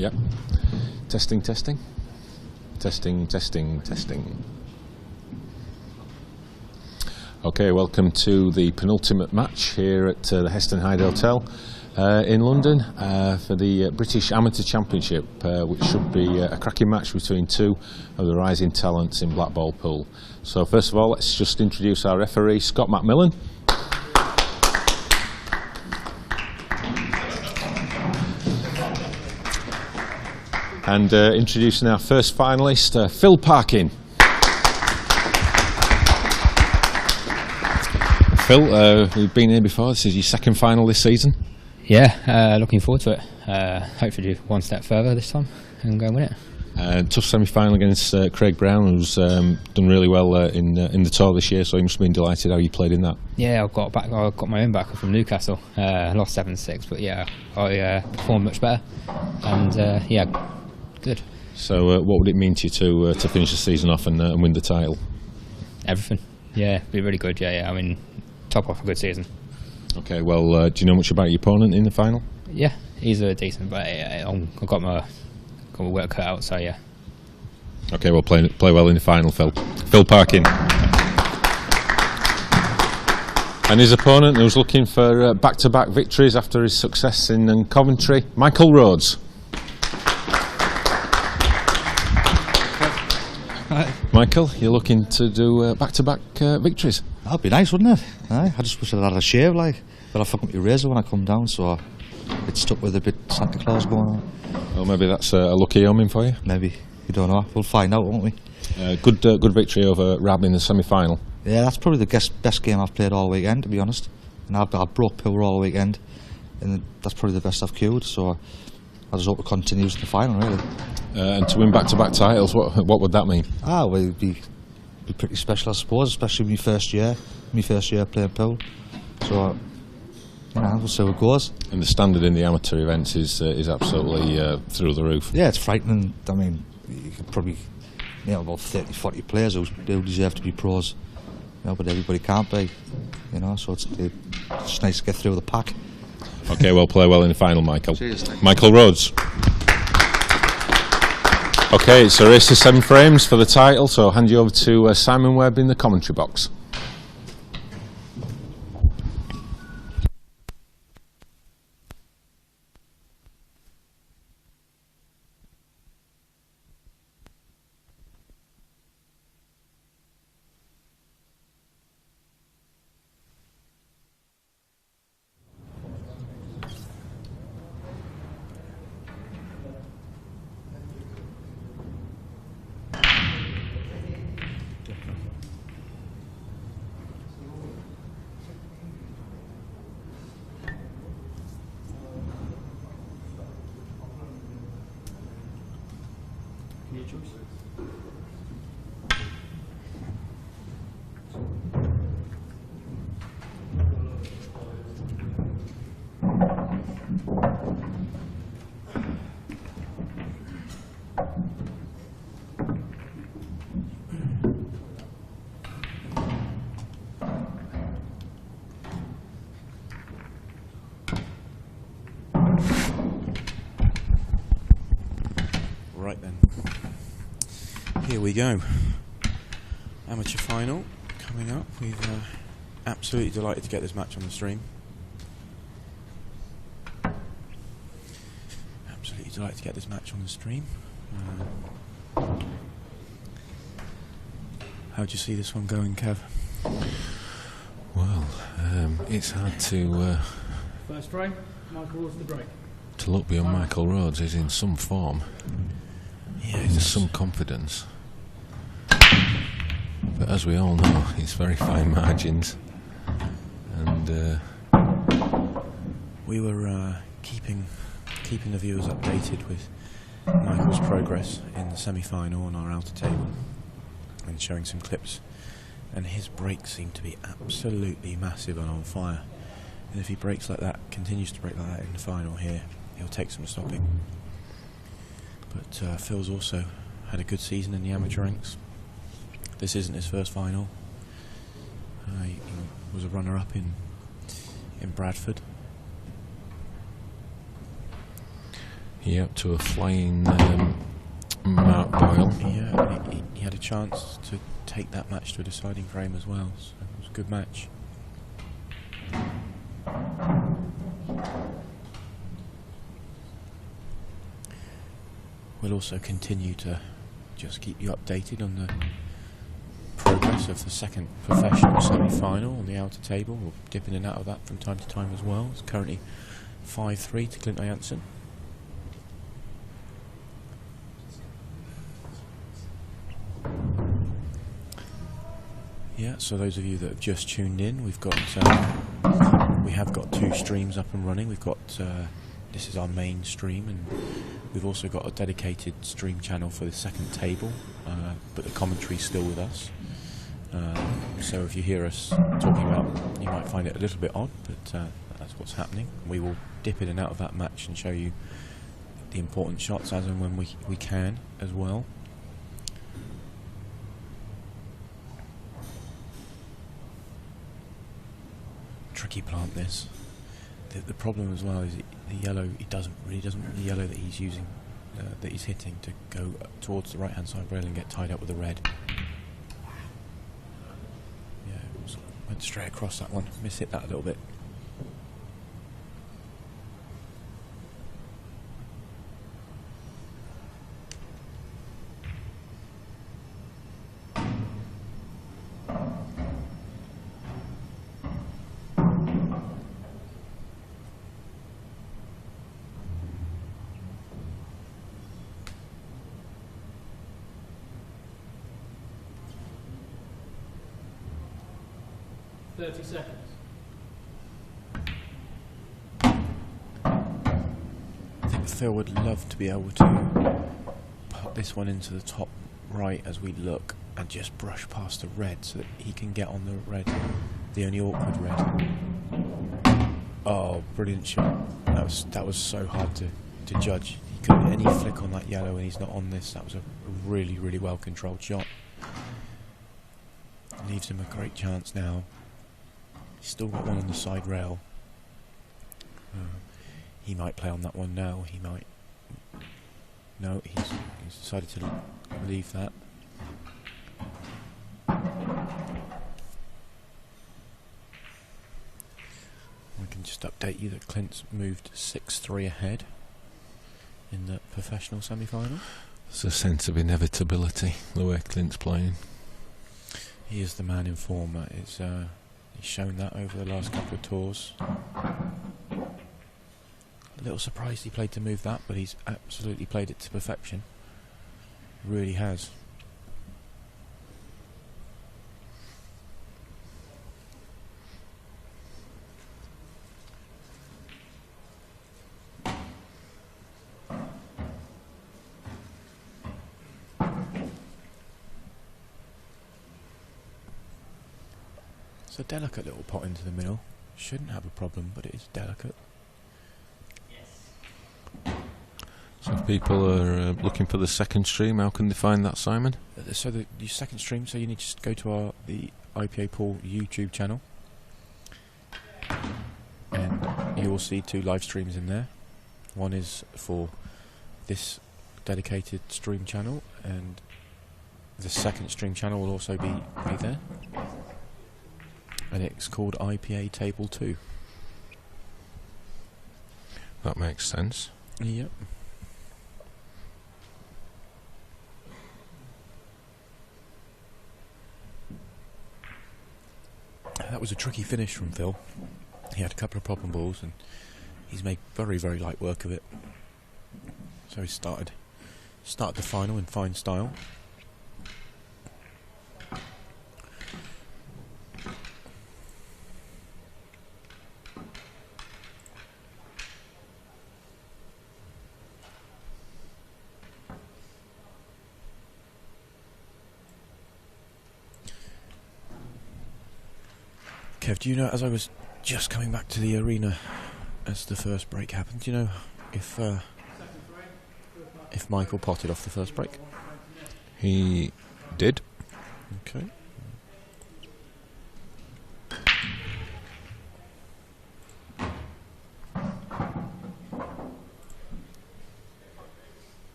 Yep. Testing. Okay, welcome to the penultimate match here at the Heston Hyde Hotel in London for the British Amateur Championship, which should be a cracking match between two of the rising talents in Blackball pool. So first of all, let's just introduce our referee, Scott McMillan. And introducing our first finalist, Phil Parkin. Phil, we've been here before. This is your second final this season. Yeah, looking forward to it. Hopefully do one step further this time and go and win it. Tough semi-final against Craig Brown, who's done really well in the tour this year, so you must have been delighted how you played in that. Yeah, I got my own backer from Newcastle. Lost 7-6, but yeah, I performed much better. And yeah, good. So what would it mean to you to finish the season off and win the title? Everything. Yeah, be really good. Yeah. I mean, top off a good season. Okay, well, do you know much about your opponent in the final? Yeah, he's decent, but I've got my work cut out, so yeah. Okay, well, play well in the final, Phil. Phil Parkin. And his opponent, who's looking for back-to-back victories after his success in Coventry, Michael Rhodes. Michael, you're looking to do back-to-back victories? That'd be nice, wouldn't it? I just wish I'd had a shave, like. But I forgot my razor when I come down, so it's stuck with a bit Santa Claus going on. Well, maybe that's a lucky omen for you. Maybe. You don't know. We'll find out, won't we? Good victory over Rab in the semi-final. Yeah, that's probably the best game I've played all weekend, to be honest. And I broke pillar all weekend, and that's probably the best I've queued, so I just hope it continues in the final, really. And to win back-to-back titles, what would that mean? Well, it'd be pretty special, I suppose, especially my first year playing pool. So, we'll see how it goes. And the standard in the amateur events is absolutely through the roof. Yeah, it's frightening. I mean, you could probably about 30, 40 players who deserve to be pros, but everybody can't be, so it's nice to get through the pack. Okay, well, play well in the final, Michael. Cheers, Michael Rhodes. Okay, it's a race to 7 frames for the title, so I'll hand you over to Simon Webb in the commentary box. Right then, here we go. Amateur final coming up. We're absolutely delighted to get this match on the stream. Absolutely delighted to get this match on the stream. How do you see this one going, Kev? Well, it's hard to... First frame, Michael Rhodes the break. To look beyond Michael Rhodes. He's in some form. Yeah, he's some confidence. But as we all know, it's very fine margins. And we were keeping the viewers updated with Michael's progress in the semi-final on our outer table and showing some clips. And his break seemed to be absolutely massive and on fire. And if he breaks like that, continues to break like that in the final here, he'll take some stopping. But Phil's also had a good season in the amateur ranks. This isn't his first final. He was a runner-up in Bradford. Yep, to a flying Mark Boyle. Yeah, he had a chance to take that match to a deciding frame as well, so it was a good match. We'll also continue to just keep you updated on the progress of the second professional semi-final on the outer table. We'll dip in and out of that from time to time as well. It's currently 5-3 to Clint Jansen. Yeah, so those of you that have just tuned in, we have got 2 streams up and running. We've got this is our main stream, and we've also got a dedicated stream channel for the second table, but the commentary's still with us. So if you hear us talking about, you might find it a little bit odd, but that's what's happening. We will dip in and out of that match and show you the important shots as and when we can as well. Tricky plant this. The problem as well is the yellow. The yellow that he's using, that he's hitting, to go towards the right hand side rail and get tied up with the red. Yeah, went straight across that one. Hit that a little bit. Seconds. I think Phil would love to be able to put this one into the top right as we look and just brush past the red so that he can get on the red, the only awkward red. Oh, brilliant shot. That was so hard to judge. He couldn't get any flick on that yellow and he's not on this. That was a really, really well controlled shot. Leaves him a great chance now. He's still got one on the side rail. He might play on that one now. He might. No, he's decided to leave that. We can just update you that Clint's moved 6-3 ahead in the professional semi-final. There's a sense of inevitability the way Clint's playing. He is the man in form. He's shown that over the last couple of tours. A little surprised he played to move that, but he's absolutely played it to perfection. Really has. It's a delicate little pot into the middle. Shouldn't have a problem, but it is delicate. So if people are looking for the second stream, how can they find that, Simon? So the second stream, so you need to go to the IPA Pool YouTube channel, and you will see 2 live streams in there. One is for this dedicated stream channel, and the second stream channel will also be there. And it's called IPA Table 2. That makes sense. Yep. That was a tricky finish from Phil. He had a couple of problem balls and he's made very, very light work of it. So he started the final in fine style. Kev, do you know, as I was just coming back to the arena as the first break happened, do you know if Michael potted off the first break? He did. Okay.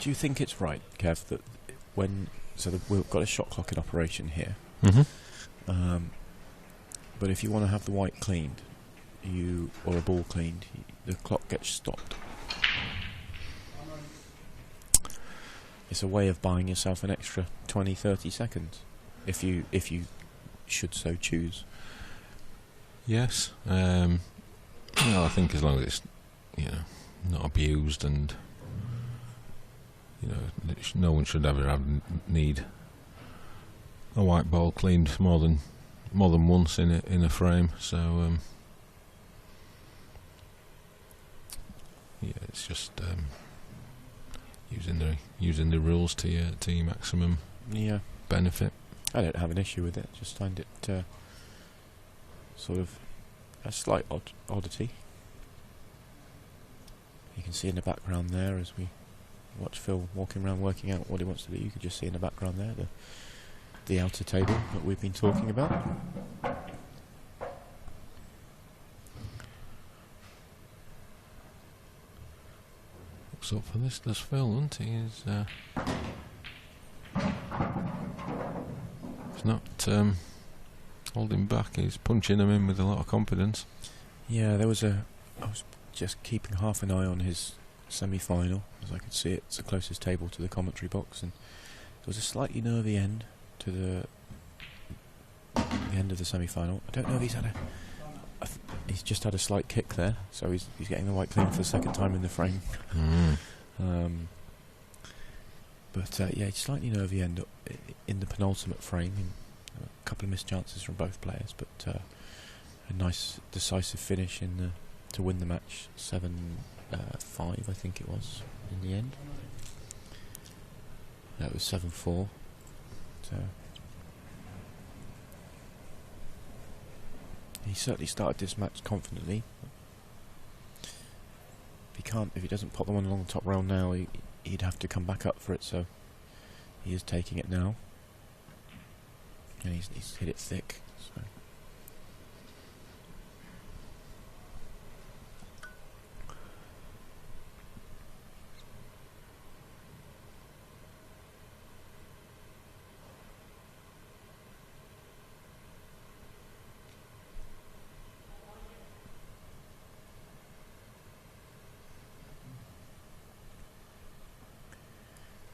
Do you think it's right, Kev, that we've got a shot clock in operation here, but if you want to have the white cleaned, or a ball cleaned, the clock gets stopped. It's a way of buying yourself an extra 20-30 seconds, if you should so choose. Yes. I think as long as it's not abused, and no one should ever need a white ball cleaned more than once in a frame. So it's just using the rules to your maximum benefit. I don't have an issue with it. Just find it sort of a slight oddity. You can see in the background there, as we watch Phil walking around working out what he wants to do, you can just see in the background there the outer table that we've been talking about. Looks up for this, does Phil, isn't he? He's not holding back, he's punching them in with a lot of confidence. Yeah, I was just keeping half an eye on his semi-final, as I could see it's the closest table to the commentary box, and there was a slightly nervy end to the end of the semi-final. I don't know if he's just had a slight kick there, so he's getting the white clean for the second time in the frame. But it's slightly nervy end in the penultimate frame. A couple of missed chances from both players, but a nice decisive finish to win the match. 7-5, I think it was in the end. That was 7-4. So he certainly started this match confidently. If he doesn't pop the one along the top rail now, he'd have to come back up for it. So he is taking it now, and he's hit it thick. So.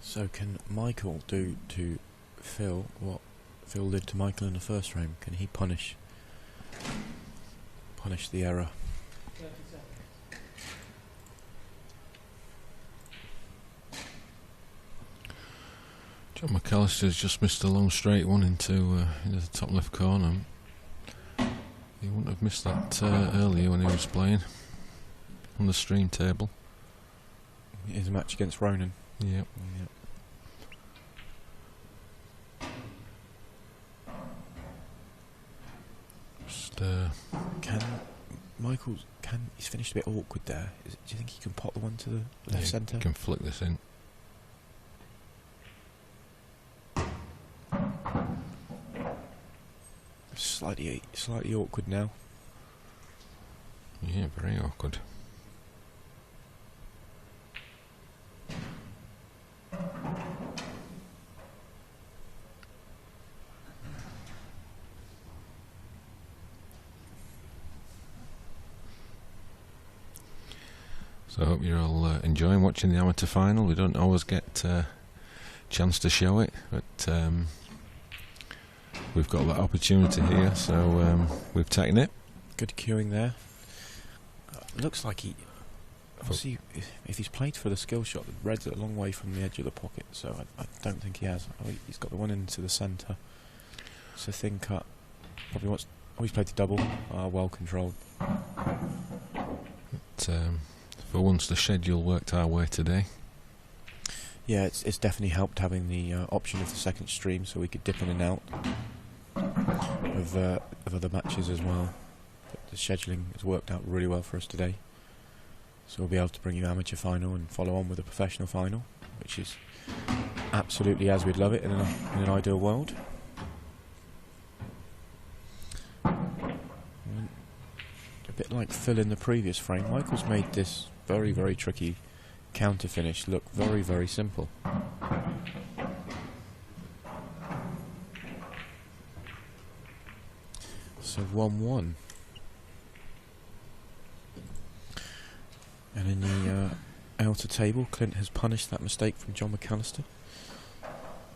So can Michael do to Phil what Phil did to Michael in the first frame? Can he punish the error? 30 seconds. John McAllister's just missed a long straight one into the top left corner. He wouldn't have missed that earlier when he was playing on the stream table. His match against Ronan. Yep. He's finished a bit awkward there. Do you think he can pop the one to the left centre? He can flick this in. Slightly awkward now. Yeah, very awkward. So I hope you're all enjoying watching the amateur final. We don't always get a chance to show it, but we've got that opportunity here, so we've taken it. Good cueing there. Looks like he... Obviously, if he's played for the skill shot, the red's a long way from the edge of the pocket, so I don't think he has. He's got the one into the centre. It's a thin cut. Probably wants... he's played the double. Well controlled. But, for once the schedule worked our way today. Yeah, it's definitely helped having the option of the second stream, so we could dip in and out of other matches as well. But the scheduling has worked out really well for us today, so we'll be able to bring you amateur final and follow on with a professional final, which is absolutely as we'd love it in an ideal world. A bit like Phil in the previous frame, Michael's made this very, very tricky counter finish look very, very simple. So 1-1. And in the outer table, Clint has punished that mistake from John McAllister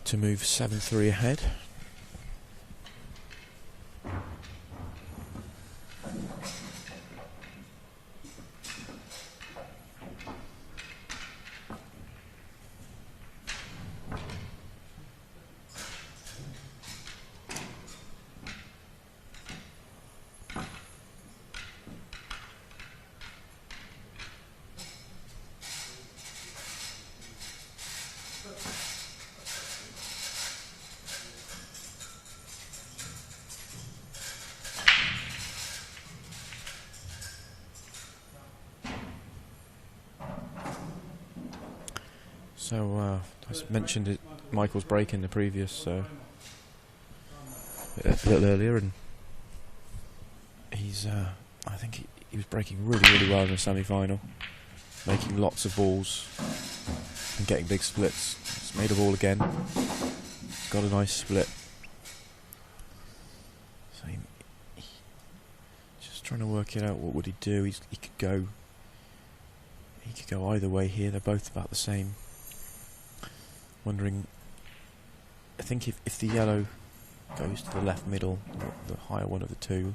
to move 7-3 ahead. So I mentioned it, Michael's break in the previous a little earlier, and he's I think he was breaking really well in the semi-final, making lots of balls and getting big splits. He's made a ball again, got a nice split. So he just trying to work it out. What would he do? He could go either way here. They're both about the same. Wondering, I think if the yellow goes to the left middle, the higher one of the two,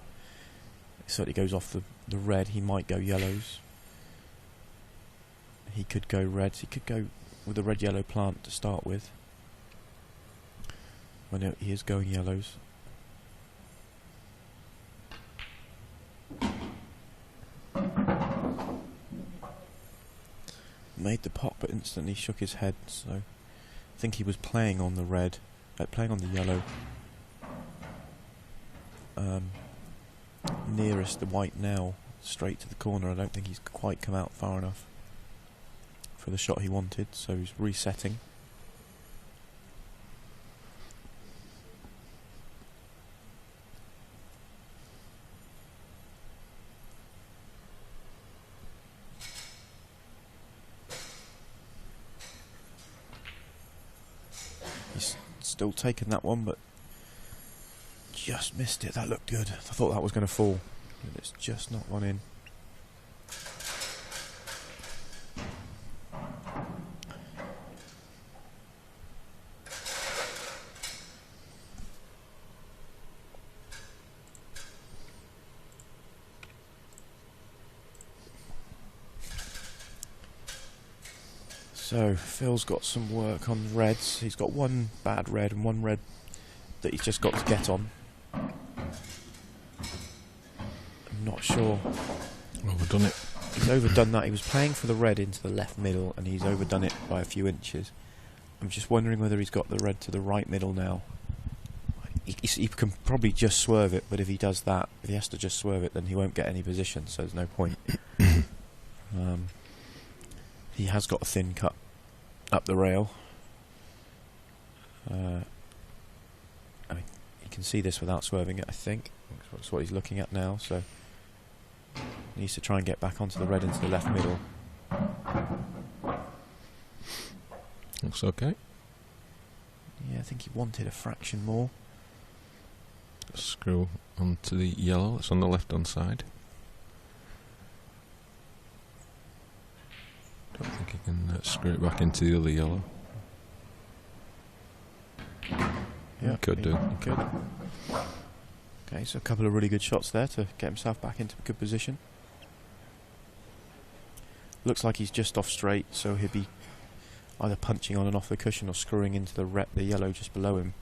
it certainly goes off the red, he might go yellows. He could go reds, he could go with the red-yellow plant to start with. When he is going yellows. Made the pot but instantly shook his head, so I think he was playing on the red, playing on the yellow, nearest the white now, straight to the corner. I don't think he's quite come out far enough for the shot he wanted, so he's resetting. Still taking that one, but just missed it. That looked good. I thought that was going to fall, but it's just not gone in. So Phil's got some work on reds. He's got one bad red and one red that he's just got to get on. I'm not sure. Overdone it. He's overdone that. He was playing for the red into the left middle and he's overdone it by a few inches. I'm just wondering whether he's got the red to the right middle now. He can probably just swerve it, but if he does that, if he has to just swerve it, then he won't get any position, so there's no point. He has got a thin cut up the rail. You can see this without swerving it, I think. That's what he's looking at now, so he needs to try and get back onto the red into the left middle. Looks okay. Yeah, I think he wanted a fraction more. Screw onto the yellow that's on the left hand side. Don't think he can screw it back into the other yellow. Yeah, could do. He could. Okay, so a couple of really good shots there to get himself back into a good position. Looks like he's just off straight, so he'll be either punching on and off the cushion or screwing into the yellow just below him.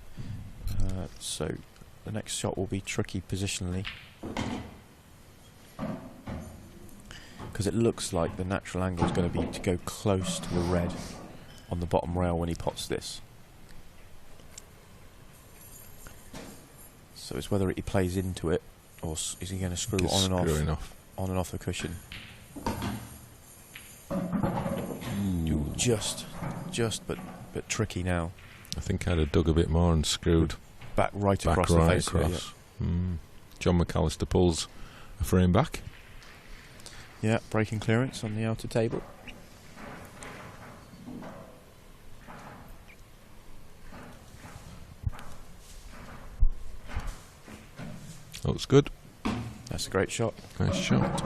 So the next shot will be tricky positionally, because it looks like the natural angle is going to be to go close to the red on the bottom rail when he pots this. So it's whether he plays into it or is he going to screw on and off the cushion. Just but tricky now. I think I'd have dug a bit more and screwed back across the face. Across. Yeah. John McAllister pulls a frame back. Yeah, breaking clearance on the outer table. looks good. That's a great shot. Nice shot.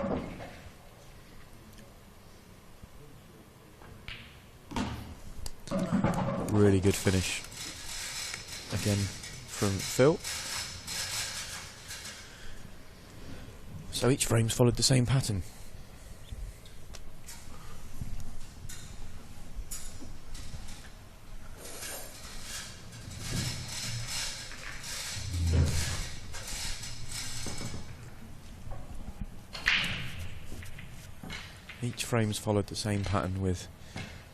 Really good finish. Again from Phil. So each frame's followed the same pattern. Each frame's followed the same pattern, with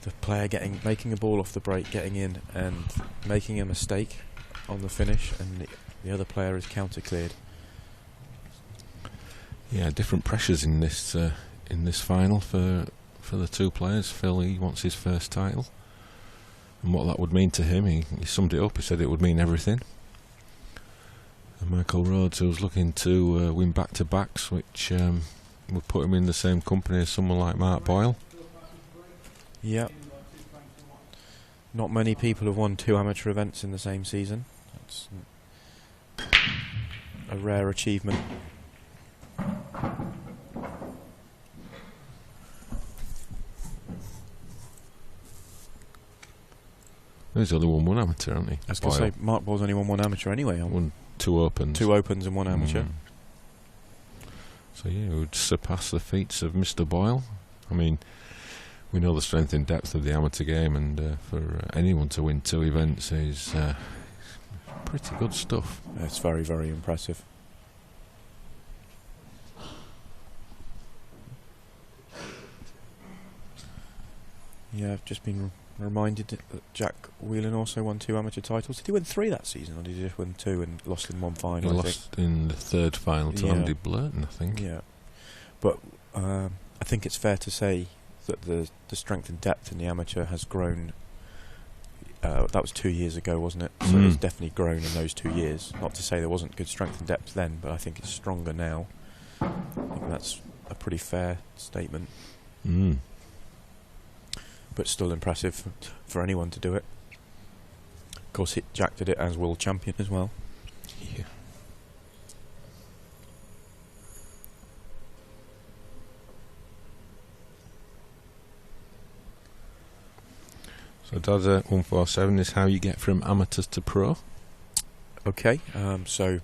the player making a ball off the break, getting in and making a mistake on the finish, and the other player is counter cleared. Yeah, different pressures in this final for the two players. Phil, he wants his first title, and what that would mean to him, he summed it up. He said it would mean everything. And Michael Rhodes, who was looking to win back-to-backs, which would put him in the same company as someone like Mark Boyle. Yep. Not many people have won 2 amateur events in the same season. That's a rare achievement. He's only won 1 amateur, hasn't he? I was going to say, Mark Boyle's only won 1 amateur anyway. Won 2 opens. 2 opens and 1 amateur. So yeah, it would surpass the feats of Mr. Boyle. I mean, we know the strength and depth of the amateur game, and for anyone to win 2 events is pretty good stuff. It's very, very impressive. Yeah, I've just been reminded that Jack Whelan also won 2 amateur titles. Did he win 3 that season, or did he just win 2 and lost in 1 final? He lost in the 3rd final to Andy Blurton, I think. Yeah, but I think it's fair to say that the strength and depth in the amateur has grown. That was 2 years ago, wasn't it? So it's definitely grown in those 2 years. Not to say there wasn't good strength and depth then, but I think it's stronger now. I think that's a pretty fair statement. But still impressive for anyone to do it. Of course, Jack did it as world champion as well. Yeah. So Dada 147 is how you get from amateurs to pro. Okay, so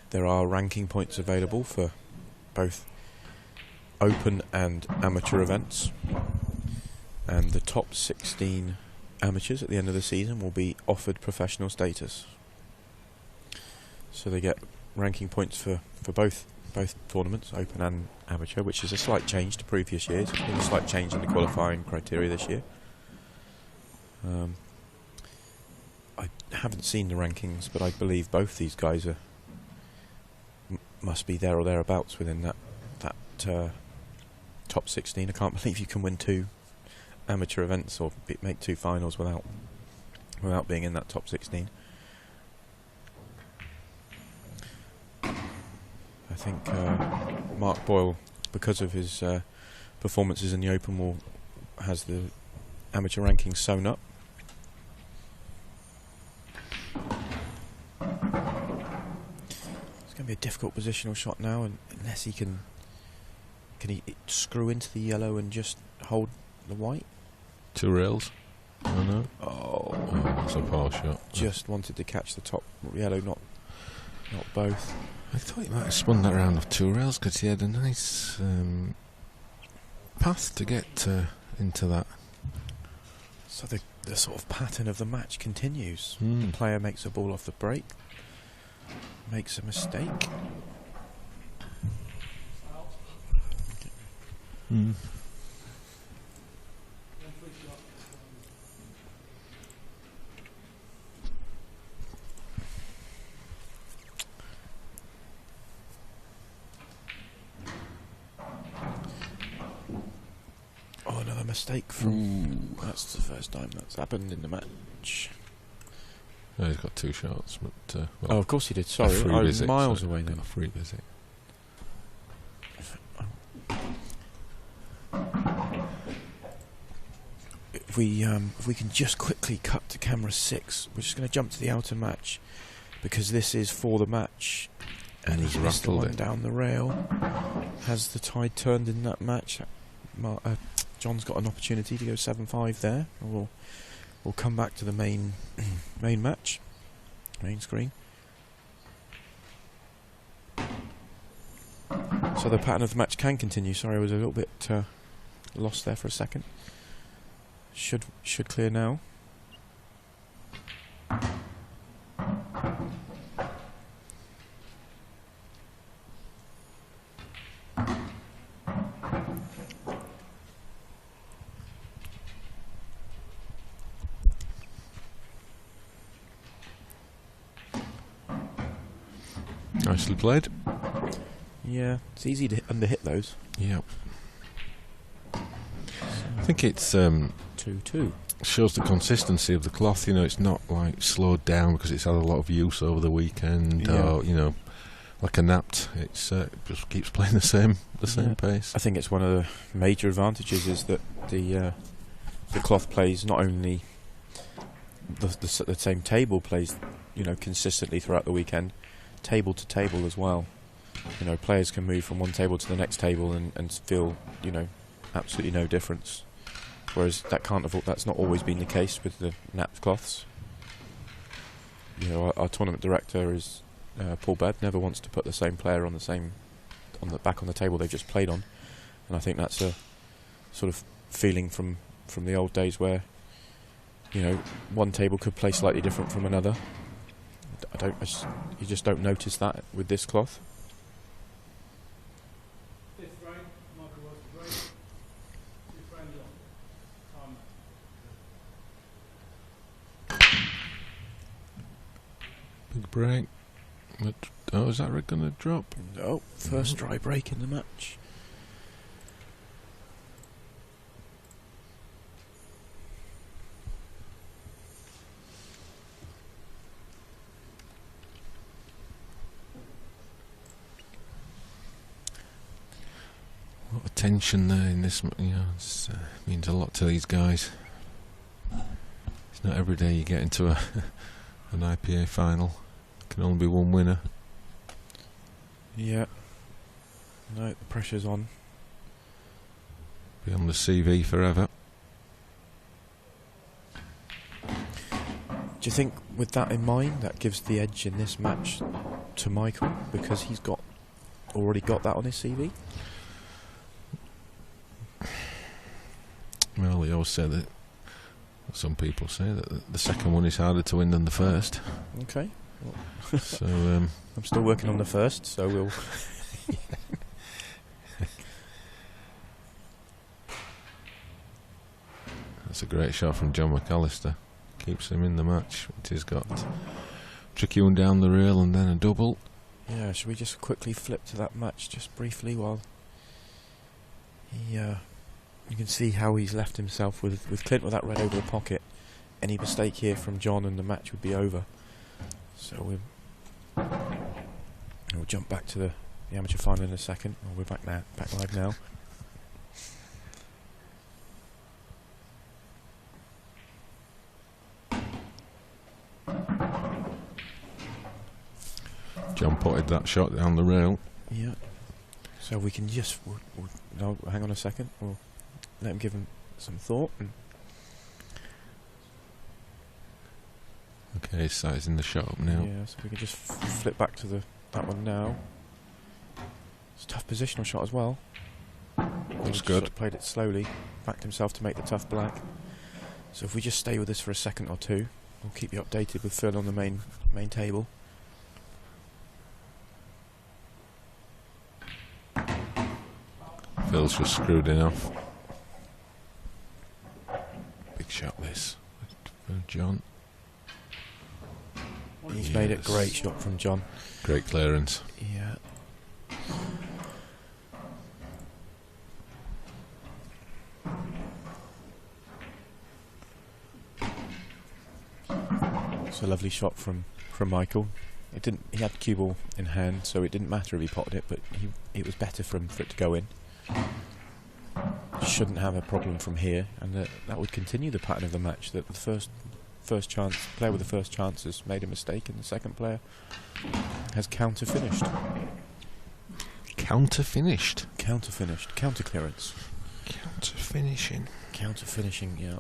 there are ranking points available for both open and amateur events, and the top 16 amateurs at the end of the season will be offered professional status. So they get ranking points for both tournaments, open and amateur, which is a slight change to previous years. There's been a slight change in the qualifying criteria this year. I haven't seen the rankings, but I believe both these guys must be there or thereabouts within that top 16. I can't believe you can win 2 amateur events or make 2 finals without being in that top 16. I think Mark Boyle, because of his performances in the Open, has the amateur rankings sewn up. It's going to be a difficult positional shot now, and unless he can he screw into the yellow and just hold the white? 2 rails. Oh no. Oh, that's a power shot. Just wanted to catch the top yellow, not both. I thought he might have spun that round off 2 rails because he had a nice path to get into that. So the sort of pattern of the match continues. The player makes a ball off the break, makes a mistake. Oh, another mistake from... That's the first time that's happened in the match. No, he's got 2 shots, but... well, oh, of course he did, sorry. I was miles away then. A free visit. If we can just quickly cut to camera 6, we're just going to jump to the outer match, because this is for the match And he's missed the rattled one it. down the rail. Has the tide turned in that match? John's got an opportunity to go 7-5 there. We'll come back to the main match, main screen. So the pattern of the match can continue. Sorry, I was a little bit lost there for a second. Should clear now. Nicely played. Yeah, it's easy to underhit those. Yep. I think it's 2-2. shows the consistency of the cloth. You know, it's not like slowed down because it's had a lot of use over the weekend, Yeah. or, you know, like a napped. It's just keeps playing the same Yeah. pace. I think it's one of the major advantages is that the cloth plays not only the same table plays, you know, consistently throughout the weekend, table to table as well. You know, players can move from one table to the next table and feel, you know, absolutely no difference. Whereas that's not always been the case with the napped cloths. You know, our tournament director is Paul Bebb, never wants to put the same player on the back on the table they've just played on, and I think that's a sort of feeling from the old days where, you know, one table could play slightly different from another. You just don't notice that with this cloth. Fifth frame, Michael Rhodes the Great. 2 frames on. Time. Big break. Oh, is that going to drop? Oh, first dry break in the match. A lot of tension there in this. You know, it means a lot to these guys. It's not every day you get into an IPA final. Can only be one winner. Yeah. No, the pressure's on. Be on the CV forever. Do you think, with that in mind, that gives the edge in this match to Michael because he's already got that on his CV? Well, they always say that. Some people say that the second one is harder to win than the first. Okay. So I'm still working on the first, so we'll. That's a great shot from John McAllister. Keeps him in the match. It has got tricky one down the rail and then a double. Yeah, should we just quickly flip to that match just briefly while you can see how he's left himself with Clint with that red over the pocket. Any mistake here from John and the match would be over. So we'll jump back to the amateur final in a second. Oh, we're back live now. John potted that shot down the rail. Yeah. So we can just no, hang on a second. We'll let him give him some thought. Okay, he's sizing the shot up now. Yeah, so we can just flip back to that one now. It's a tough positional shot as well. Looks He good. sort of played it slowly, backed himself to make the tough black. So if we just stay with this for a second or two, we'll keep you updated with Phil on the main table. Phil's just screwed it off. Big shot this for John. He's made it Yes. great shot from John. Great clearance. Yeah. It's a lovely shot from Michael. He had the cue ball in hand, so it didn't matter if he potted it, but it was better for it to go in. Shouldn't have a problem from here, and that would continue the pattern of the match. That the first chance player with the first chance has made a mistake, and the second player has counter finished. counter-finished. Counter-finished. Counter-clearance. Counter-finishing. Counter-finishing, yeah.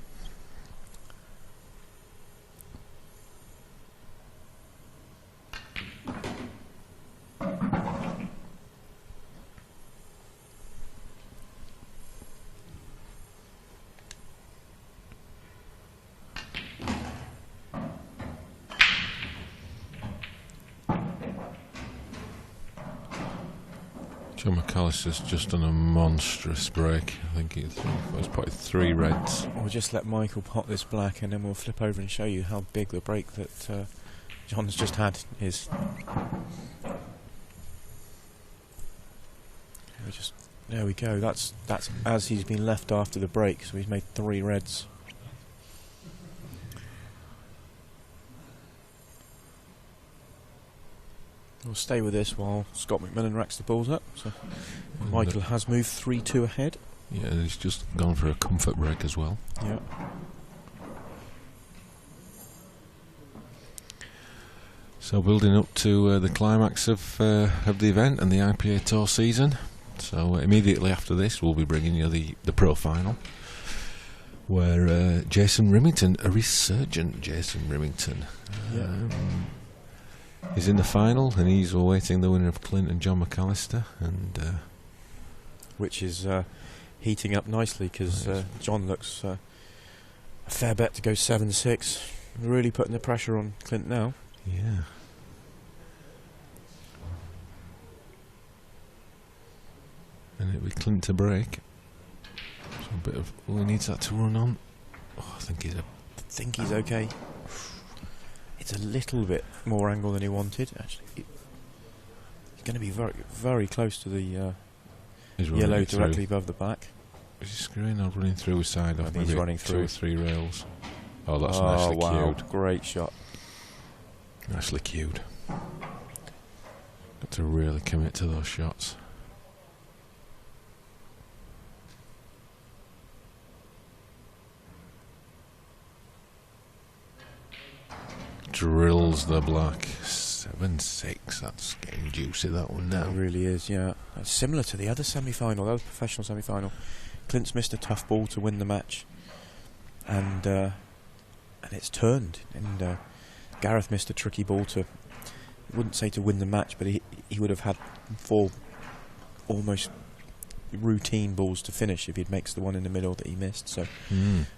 John McAllister's just done a monstrous break. I think it's probably 3 reds. We'll just let Michael pot this black and then we'll flip over and show you how big the break that John's just had is. There we go. That's as he's been left after the break, so he's made 3 reds. We'll stay with this while Scott McMillan racks the balls up. So Michael has moved 3-2 ahead. Yeah, he's just gone for a comfort break as well. Yeah. So building up to the climax of the event and the IPA Tour season. So immediately after this, we'll be bringing you the pro final, where Jason Rimington, a resurgent Jason Rimington, is in the final, and he's awaiting the winner of Clint and John McAllister, and which is heating up nicely because John looks a fair bet to go 7-6. Really putting the pressure on Clint now. Yeah. And it'll be Clint to break. So a bit of he needs that to run on. Oh, I think he's okay. It's a little bit more angle than he wanted. Actually, he's going to be very, very close to the yellow directly above the back. Is he screwing or running through his side off? He's running through 2 or 3 rails. Oh, that's nicely cued. Great shot. Nicely cued. Got to really commit to those shots. Drills the black. 7-6. That's getting juicy, that one now. It really is, yeah. It's similar to the other semi-final, that was professional semi-final. Clint's missed a tough ball to win the match, and it's turned. And Gareth missed a tricky ball to, I wouldn't say to win the match, but he would have had 4 almost routine balls to finish if he makes the one in the middle that he missed. So,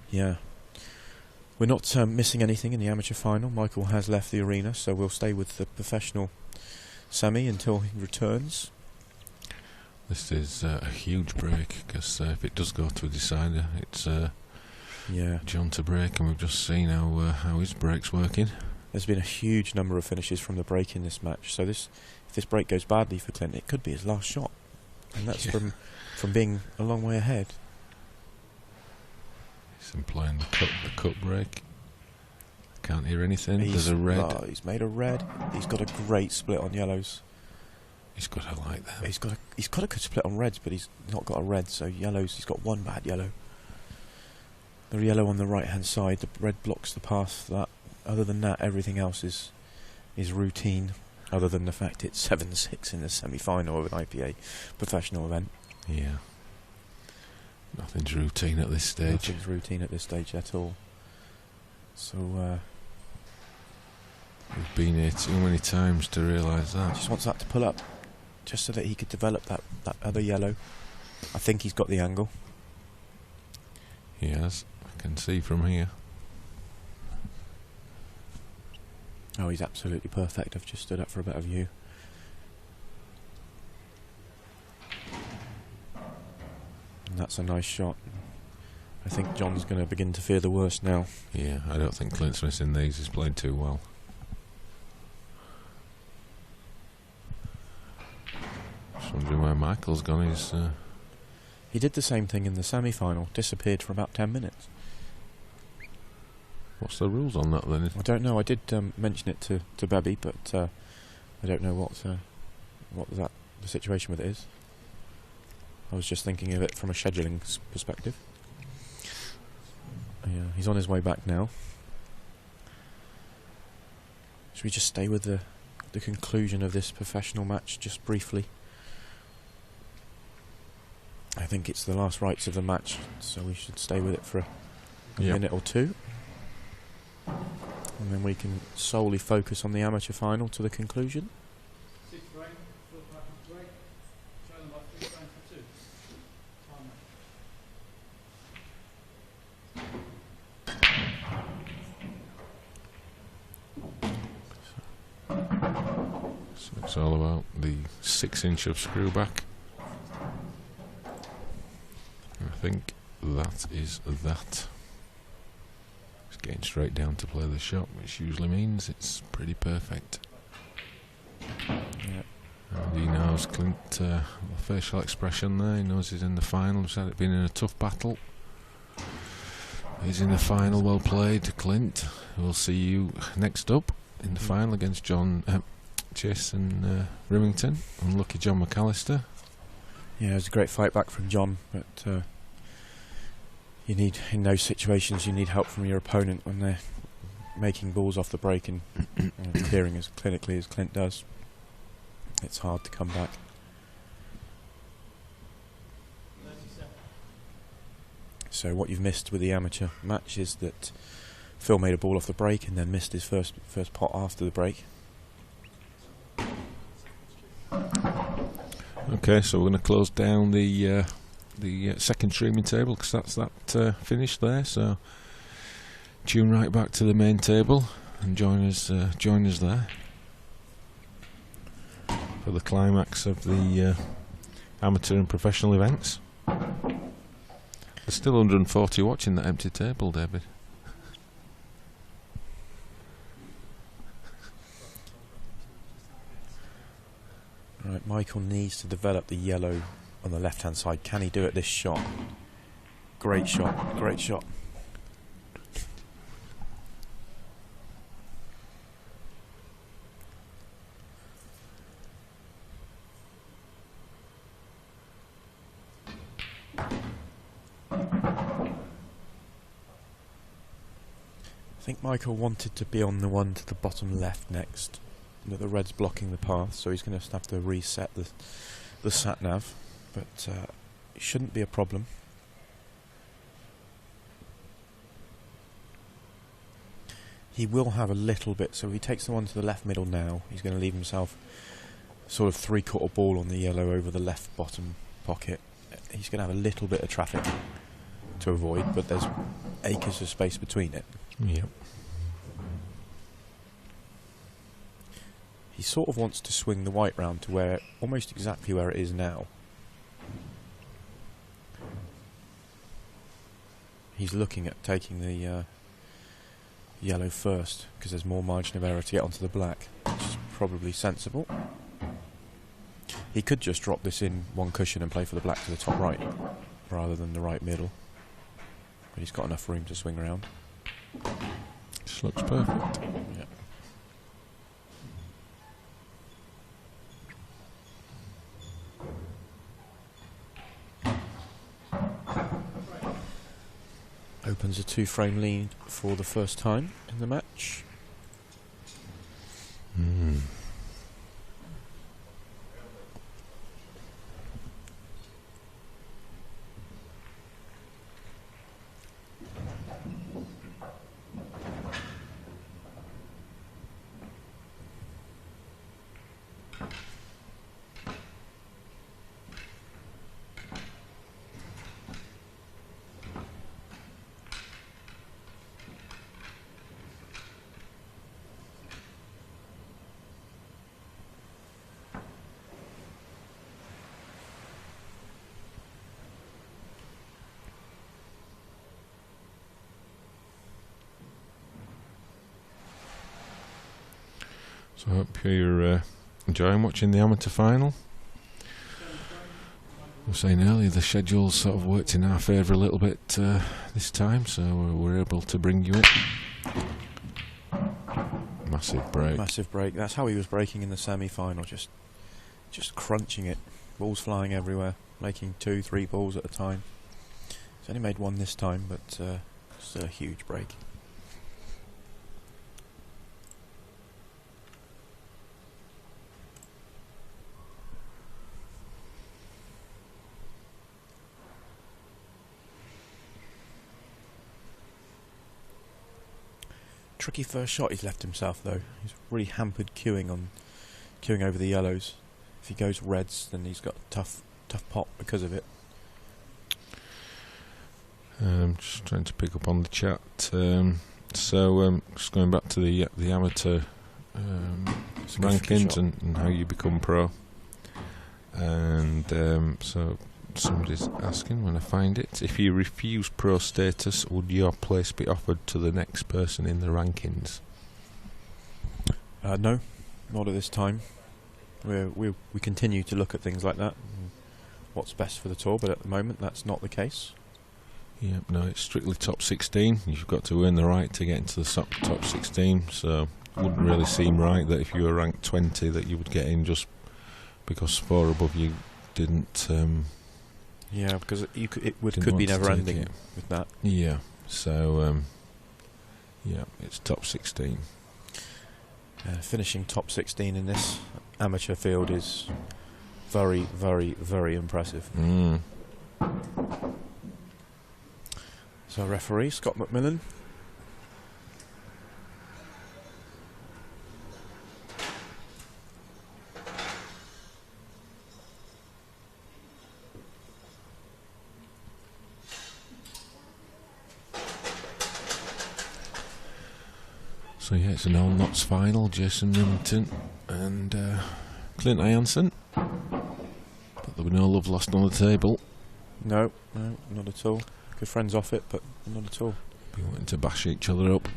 yeah. We're not missing anything in the amateur final. Michael has left the arena, so we'll stay with the professional semi until he returns. This is a huge break, because if it does go to a decider, it's John to break, and we've just seen how his break's working. There's been a huge number of finishes from the break in this match, so if this break goes badly for Clint, it could be his last shot, and that's from being a long way ahead. He's employing the cut break. Can't hear anything. There's a red. He's made a red. He's got a great split on yellows. He's got to like that. He's got a good split on reds, but he's not got a red. So yellows, he's got one bad yellow. The yellow on the right hand side, the red blocks the path. That other than that, everything else is routine. Other than the fact it's 7-6 in the semi-final of an IPA professional event. Yeah. Nothing's routine at this stage. Nothing's routine at this stage at all. So we've been here too many times to realise that. Just wants that to pull up, just so that he could develop that other yellow. I think he's got the angle. He has. I can see from here. Oh, he's absolutely perfect. I've just stood up for a better view. And that's a nice shot. I think John's going to begin to fear the worst now. Yeah, I don't think Clint's missing these. He's playing too well. Just wondering where Michael's gone. He did the same thing in the semi-final. Disappeared for about 10 minutes. What's the rules on that then? I don't know. I did mention it to Bebby, but I don't know what the situation with it is. I was just thinking of it from a scheduling perspective. Yeah, he's on his way back now. Should we just stay with the conclusion of this professional match just briefly? think it's the last rights of the match, so we should stay with it for a Yep. minute or two. And then we can solely focus on the amateur final to the conclusion. 6 frame, full Parkin's break. Show them by 3 frames for 2. So it's all about the 6-inch of screw back. I think that is that. It's getting straight down to play the shot, which usually means it's pretty perfect. Yeah. And he knows Clint, the facial expression there, he knows he's in the final. He's had it been in a tough battle. He's in the final, well played, Clint. We'll see you next up in the final against Chase and Rimington. Unlucky John McAllister. Yeah, it was a great fight back from John, but you need, in those situations, you need help from your opponent when they're making balls off the break and clearing as clinically as Clint does. It's hard to come back. 37. So what you've missed with the amateur match is that Phil made a ball off the break and then missed his first pot after the break. Okay, so we're going to close down the second streaming table because that's that finished there. So tune right back to the main table and join us there for the climax of the amateur and professional events. There's still 140 watching that empty table, David. Right, Michael needs to develop the yellow on the left hand side. Can he do it this shot? Great shot, great shot. I think Michael wanted to be on the one to the bottom left next, but the red's blocking the path, so he's going to have to reset the sat nav, but it shouldn't be a problem. He will have a little bit, so if he takes the one to the left middle now, he's going to leave himself sort of 3/4 ball on the yellow over the left bottom pocket. He's going to have a little bit of traffic to avoid, but there's acres of space between it. Yep. He sort of wants to swing the white round to where, almost exactly where it is now. He's looking at taking the yellow first, because there's more margin of error to get onto the black, which is probably sensible. He could just drop this in one cushion and play for the black to the top right, rather than the right middle. But he's got enough room to swing around. This looks perfect. Yeah. Opens a 2-frame lead for the first time in the match. So I hope you're enjoying watching the amateur final. I was saying earlier, the schedule's sort of worked in our favour a little bit this time, so we're able to bring you it. Massive break. Massive break. That's how he was breaking in the semi-final, just crunching it. Balls flying everywhere, making 2-3 balls at a time. He's only made one this time, but still a huge break. tricky first shot he's left himself though. He's really hampered queuing over the yellows. If he goes reds, then he's got a tough pot because of it. Just trying to pick up on the chat. Just going back to the amateur rankings and how you become pro. And so somebody's asking when I find it, if you refuse pro status, would your place be offered to the next person in the rankings? No, not at this time. We continue to look at things like that, and what's best for the tour, but at the moment that's not the case. Yep, no, it's strictly top 16. You've got to earn the right to get into the top 16, so it wouldn't really seem right that if you were ranked 20 that you would get in just because 4 above you didn't. Yeah, because could be never ending with that. Yeah, so yeah, it's top 16. Finishing top 16 in this amateur field is very, very, very impressive. So referee Scott McMillan. So yeah, it's an all knots final. Jason Remington and Clint Ianson. But there were no love lost on the table. No, not at all. Good friends off it, but not at all. Be wanting to bash each other up.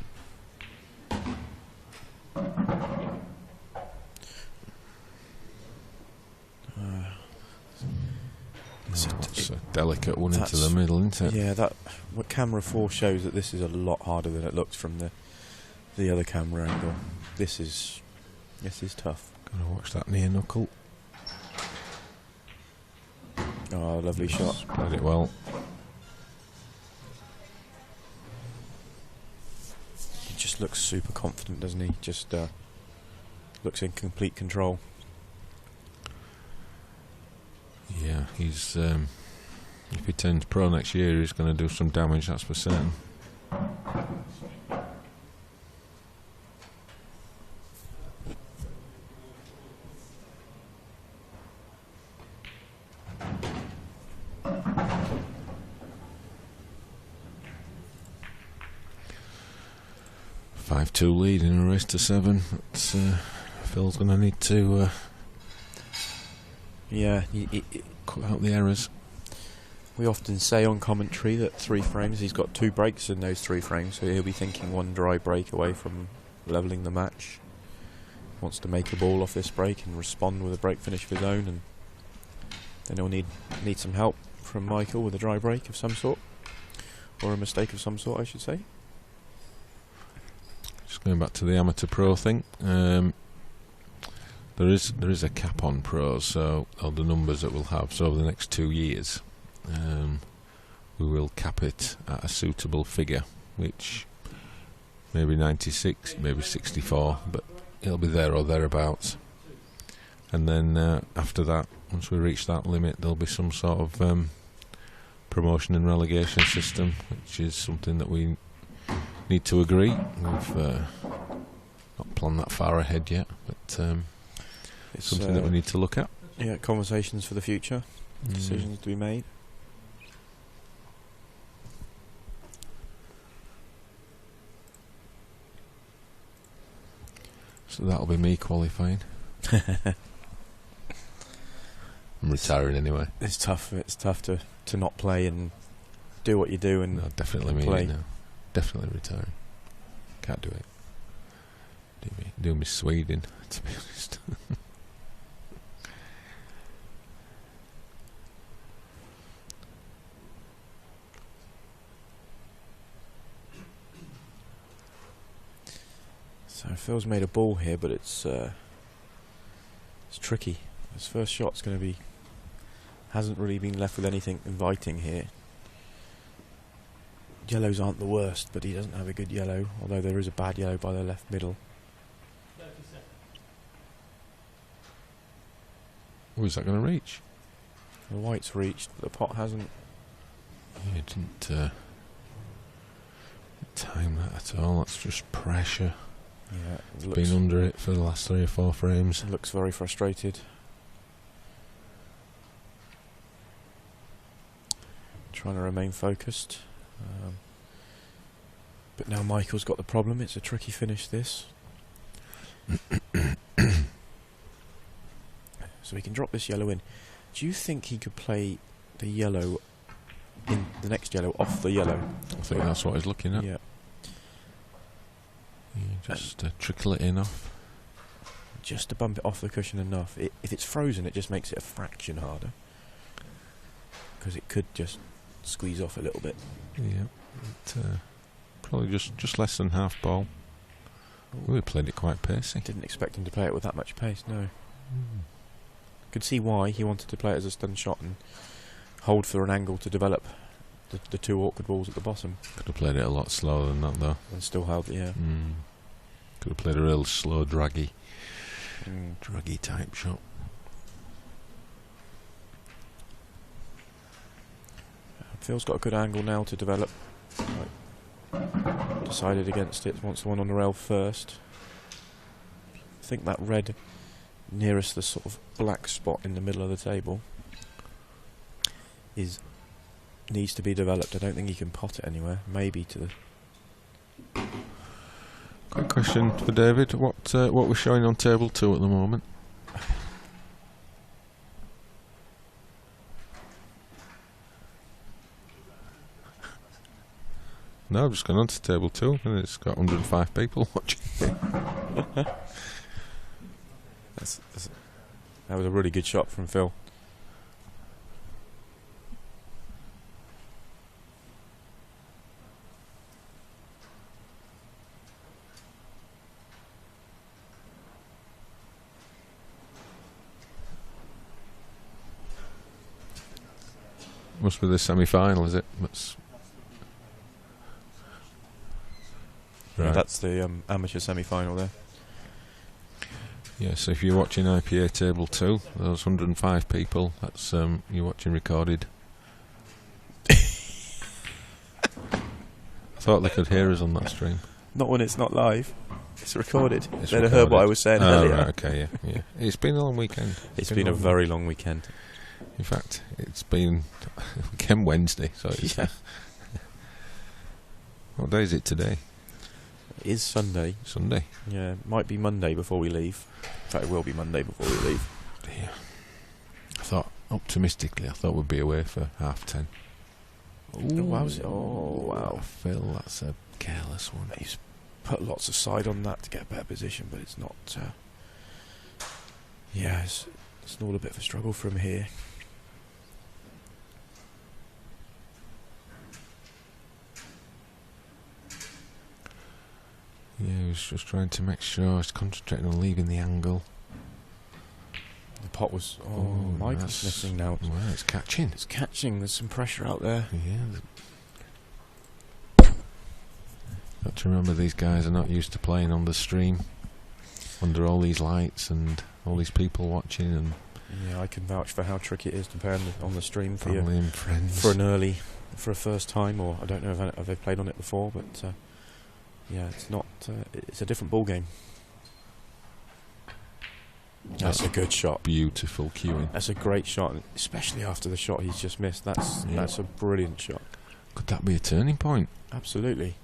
It's a delicate one into the middle, isn't it? Yeah, what camera 4 shows that this is a lot harder than it looks from the other camera angle. This is tough. Gotta watch that near knuckle. Oh, lovely shot. Played it well. He just looks super confident, doesn't he? Just looks in complete control. Yeah, he's if he turns pro next year, he's going to do some damage, that's for certain. Two lead in a race to 7. That's, Phil's going to need to cut out the errors. We often say on commentary that 3 frames, he's got 2 breaks in those 3 frames, so he'll be thinking 1 dry break away from levelling the match. He wants to make a ball off this break and respond with a break finish of his own, and then he'll need some help from Michael with a dry break of some sort, or a mistake of some sort, I should say. Just going back to the amateur pro thing, there is a cap on pros, so all the numbers that we'll have. So over the next 2 years, we will cap it at a suitable figure, which maybe 96, maybe 64, but it'll be there or thereabouts. And then after that, once we reach that limit, there'll be some sort of promotion and relegation system, which is something that we need to agree. We've not planned that far ahead yet, but it's something that we need to look at. Yeah, conversations for the future, decisions to be made. So that'll be me qualifying. I'm retiring anyway. It's tough. It's tough to not play and do what you do and no, definitely mean play. It now. Definitely retiring. Can't do it. Do me Sweden, to be honest. So Phil's made a ball here, but it's tricky. His first shot's going to be hasn't really been left with anything inviting here. Yellows aren't the worst, but he doesn't have a good yellow, although there is a bad yellow by the left middle. Oh, is that going to reach? The white's reached, but the pot hasn't. Yeah, it didn't time that at all. That's just pressure. Yeah, He's been under it for the last 3 or 4 frames. Looks very frustrated. Trying to remain focused. But now Michael's got the problem. It's a tricky finish, this. So he can drop this yellow in. Do you think he could play the yellow in the next yellow off the yellow? I think that's what he's looking at. Yeah. You just trickle it in off. Just to bump it off the cushion enough. If it's frozen, it just makes it a fraction harder. Because it could just squeeze off a little bit. Yeah. Probably just less than half ball. We played it quite pacey. Didn't expect him to play it with that much pace, no. Could see why he wanted to play it as a stun shot and hold for an angle to develop the 2 awkward balls at the bottom. Could have played it a lot slower than that though. And still held it, yeah. Could have played a real slow, draggy type shot. Phil's got a good angle now to develop. Decided against it, wants the one on the rail first. I think that red nearest the sort of black spot in the middle of the table needs to be developed. I don't think he can pot it anywhere. Maybe to the... Quick question for David. What we're showing on table 2 at the moment? No, I've just gone on to table 2 and it's got 105 people watching. That was a really good shot from Phil. Must be the semi-final, is it? That's right. Yeah, that's the amateur semi-final there. Yeah, so if you're watching IPA table 2, those 105 people, that's you're watching recorded. I thought they could hear us on that stream. Not when it's not live. It's recorded. It's They'd have heard what I was saying earlier. Right, okay, yeah. It's been a long weekend. It's been a very long weekend. In fact, it's been weekend Wednesday, so it's Yeah. What day is it today? It is Sunday. Sunday. Yeah, might be Monday before we leave. In fact, it will be Monday before we leave. Dear. I thought, optimistically, we'd be away for 10:30. Oh, how's it? Oh, wow. Phil, that's a careless one. He's put lots aside on that to get a better position, but it's not... yeah, it's all a bit of a struggle from here. Yeah, he was just trying to make sure he's concentrating on leaving the angle. The pot was... Oh, Michael's missing now. Well, it's catching. It's catching. There's some pressure out there. Yeah. Got to remember these guys are not used to playing on the stream under all these lights and all these people watching, and yeah, I can vouch for how tricky it is to play on the stream for family and friends. For a first time, or I don't know if they've played on it before, but yeah, it's not. It's a different ball game. That's a good shot. Beautiful cueing. That's a great shot, especially after the shot he's just missed. That's a brilliant shot. Could that be a turning point? Absolutely.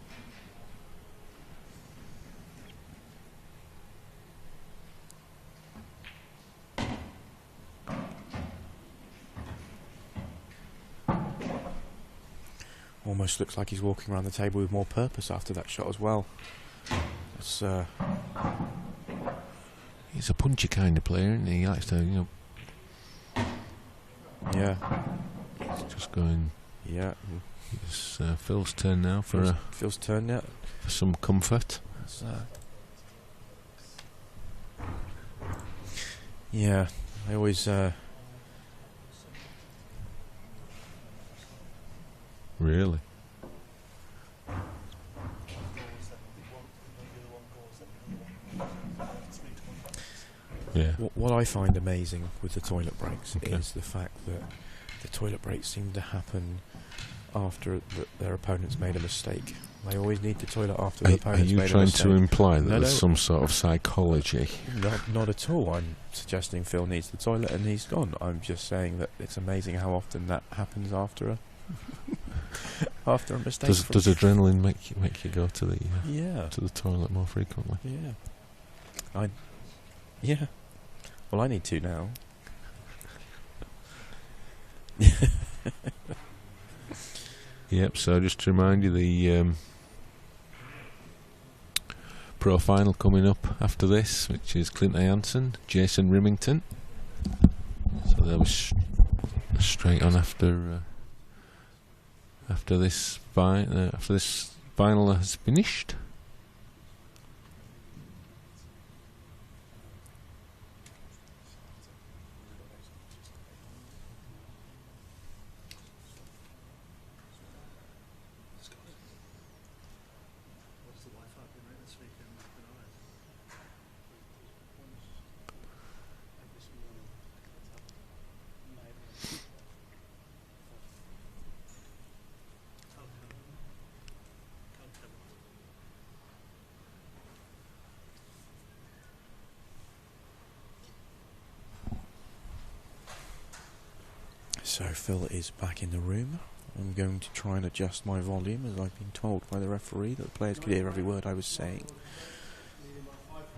Almost looks like he's walking around the table with more purpose after that shot as well. It's, he's a punchy kind of player, isn't he? He likes to, yeah. He's just going. Yeah. It's Phil's turn now for Phil's turn now for some comfort. Yeah, I always. Really? Yeah. What I find amazing with the toilet breaks is the fact that the toilet breaks seem to happen after their opponent's made a mistake. I always need the toilet after Are, the are opponent's you made a trying mistake. to imply that No, there's no. some sort of psychology? Not at all. I'm suggesting Phil needs the toilet and he's gone. I'm just saying that it's amazing how often that happens after a after a mistake. Does adrenaline make you go to the Yeah. to the toilet more frequently? Yeah. Yeah. Well, I need to now. Yep. So just to remind you, the pro final coming up after this, which is Clint Hansen, Jason Rimington. So they was straight on after this final has finished. What's the Wi-Fi been like this weekend? This morning, maybe. So Phil is back in the room. I'm going to try and adjust my volume, as I've been told by the referee that the players could hear every word I was saying.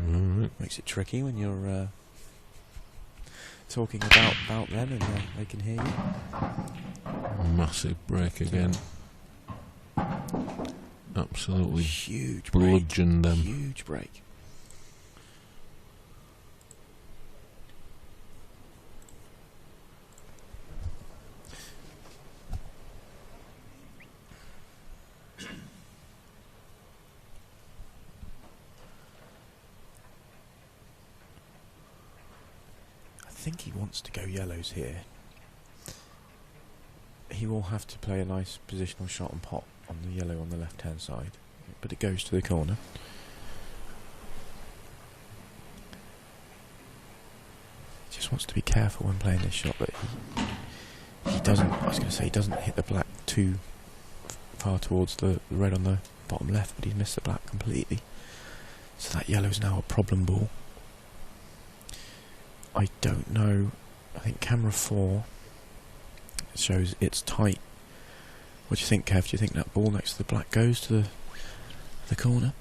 Alright. Makes it tricky when you're talking about them and they can hear you. Massive break again. Absolutely Huge break. bludgeoned them. Huge break. I think he wants to go yellows here. He will have to play a nice positional shot and pot on the yellow on the left hand side, but it goes to the corner. He just wants to be careful when playing this shot that he doesn't, I was going to say, he doesn't hit the black too far towards the red on the bottom left, but he's missed the black completely. So that yellow's now a problem ball. I don't know. I think camera 4 shows it's tight. What do you think, Kev? Do you think that ball next to the black goes to the corner?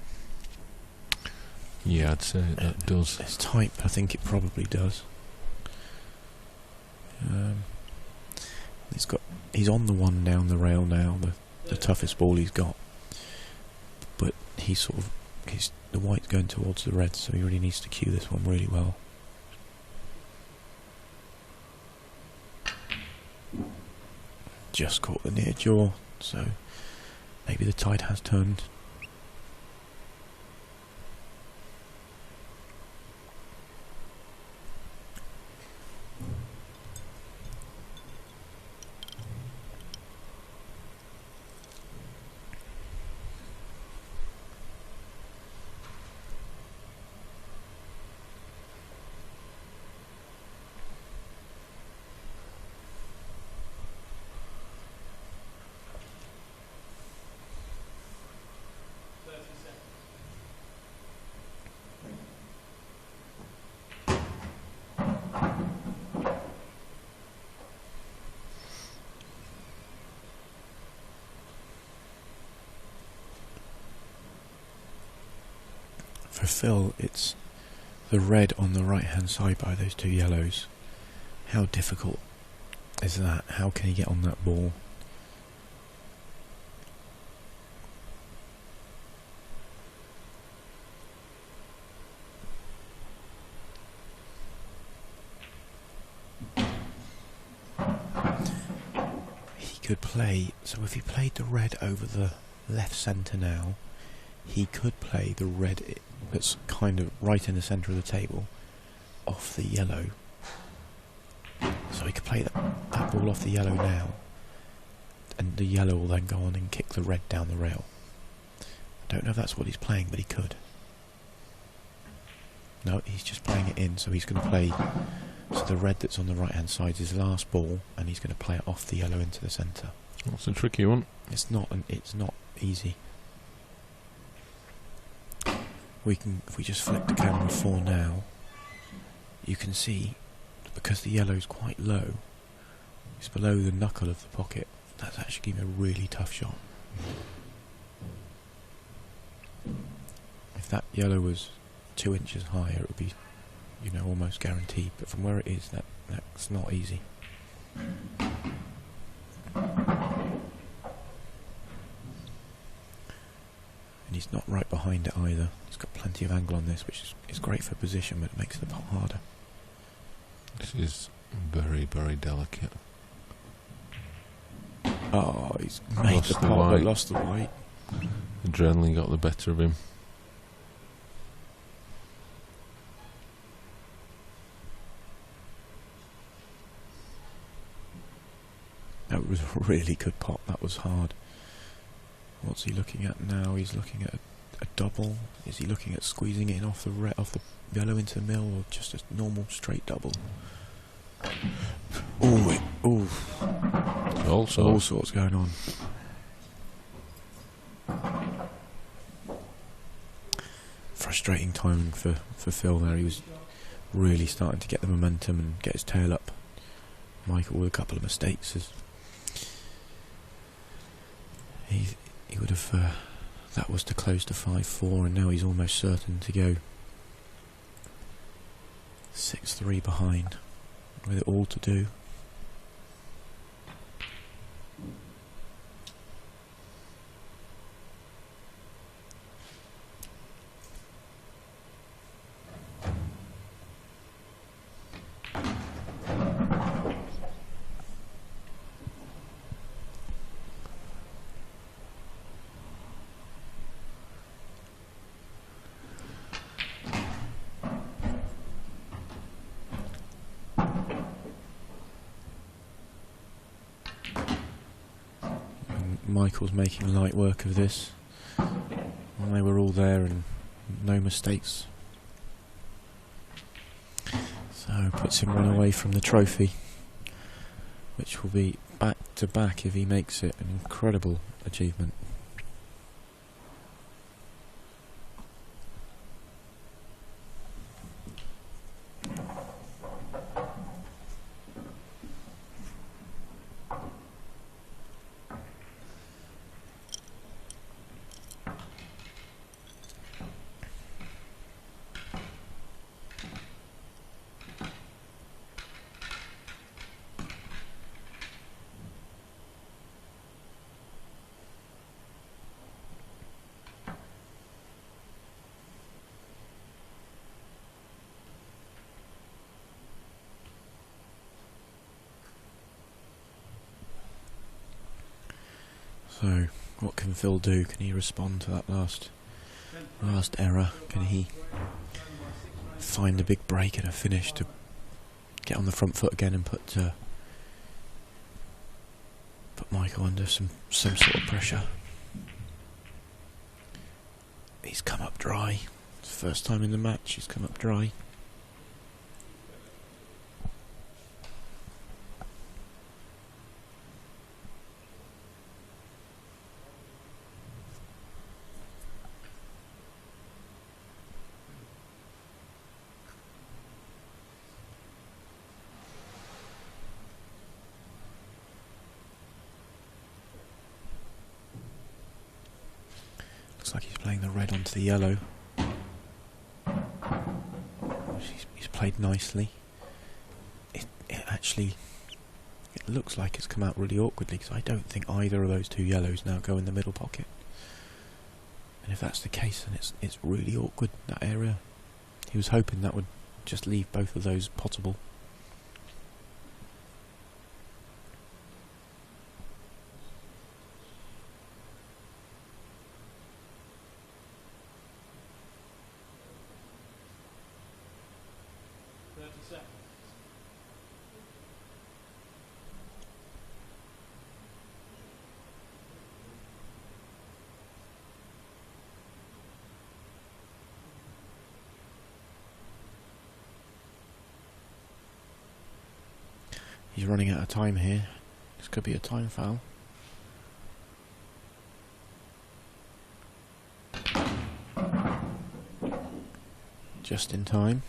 Yeah, I'd say that does. It's tight, but I think it probably does. He's on the one down the rail now, the toughest ball he's got. But the white's going towards the red, so he really needs to cue this one really well. Just caught the near jaw, so maybe the tide has turned. For Phil, it's the red on the right hand side by those two yellows. How difficult is that? How can he get on that ball? He could play, so if he played the red over the left centre now, he could play the red that's kind of right in the centre of the table off the yellow. So he could play that ball off the yellow now, and the yellow will then go on and kick the red down the rail. I don't know if that's what he's playing, but he could. No, he's just playing it in, so he's going to play. So the red that's on the right hand side is his last ball, and he's going to play it off the yellow into the centre. That's a tricky one. It's not easy. if we just flip the camera for now, you can see, because the yellow's quite low, it's below the knuckle of the pocket, that's actually giving a really tough shot. If that yellow was 2 inches higher, it would be, you know, almost guaranteed, but from where it is, that's not easy. And he's not right behind it either. He's got plenty of angle on this, which is great for position, but it makes the putt harder. This is very, very delicate. Oh, he's made the putt but lost the white. Adrenaline got the better of him. That was a really good pot. That was hard. What's he looking at now? He's looking at a double. Is he looking at squeezing it in off the yellow into the mill, or just a normal straight double? All sorts going on. Frustrating timing for Phil there. He was really starting to get the momentum and get his tail up. Michael with a couple of mistakes. He would have, that was to close to 5-4, and now he's almost certain to go 6-3 behind, with it all to do. Michael's making light work of this. And they were all there and no mistakes. So puts him one away from the trophy, which will be back to back if he makes it. An incredible achievement. So, what can Phil do? Can he respond to that last error? Can he find a big break and a finish to get on the front foot again and put Michael under some sort of pressure? He's come up dry. It's the first time in the match he's come up dry. Looks like he's playing the red onto the yellow. He's played nicely. It looks like it's come out really awkwardly, because I don't think either of those two yellows now go in the middle pocket. And if that's the case, then it's really awkward, that area. He was hoping that would just leave both of those potable. He's running out of time here. This could be a time foul. just in time.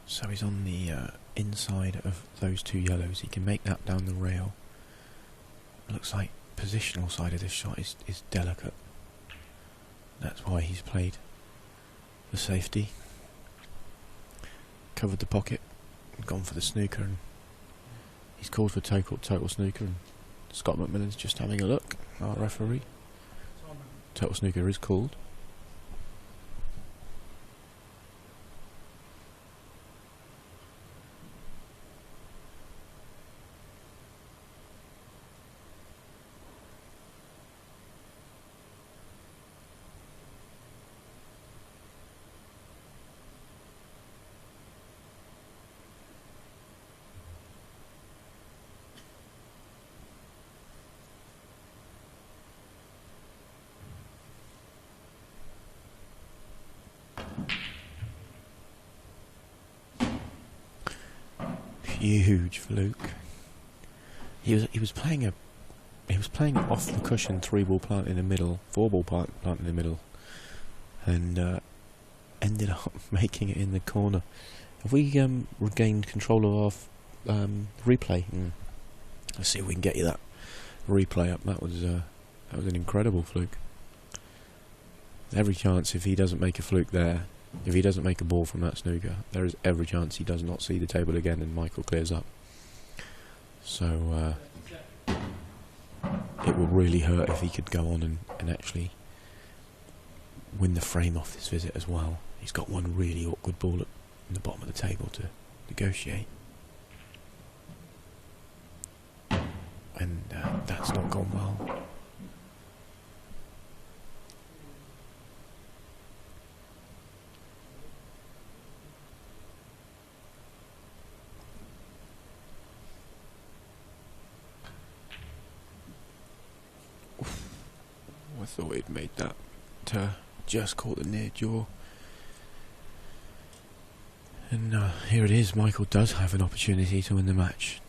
So he's on the inside of those two yellows. He can make that down the rail. Looks like positional side of this shot is delicate. That's why he's played the safety. Covered the pocket, gone for the snooker, and he's called for total snooker, and Scott McMillan's just having a look, our referee. Total snooker is called. Huge fluke. He was playing off the cushion 3-ball plant in the middle, 4-ball plant in the middle, and ended up making it in the corner. Have we regained control of our replay? Let's see if we can get you that replay up. That was an incredible fluke. Every chance, if he doesn't make a fluke there, if he doesn't make a ball from that snooker, there is every chance he does not see the table again and Michael clears up. So it will really hurt if he could go on and actually win the frame off this visit as well. He's got one really awkward ball in the bottom of the table to negotiate. And that's not gone well. I thought he'd made that, just caught the near jaw. And here it is, Michael does have an opportunity to win the match.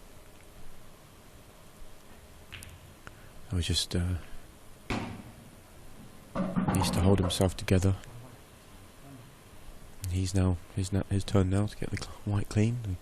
I was just needs to hold himself together. And his turn now to get the white clean.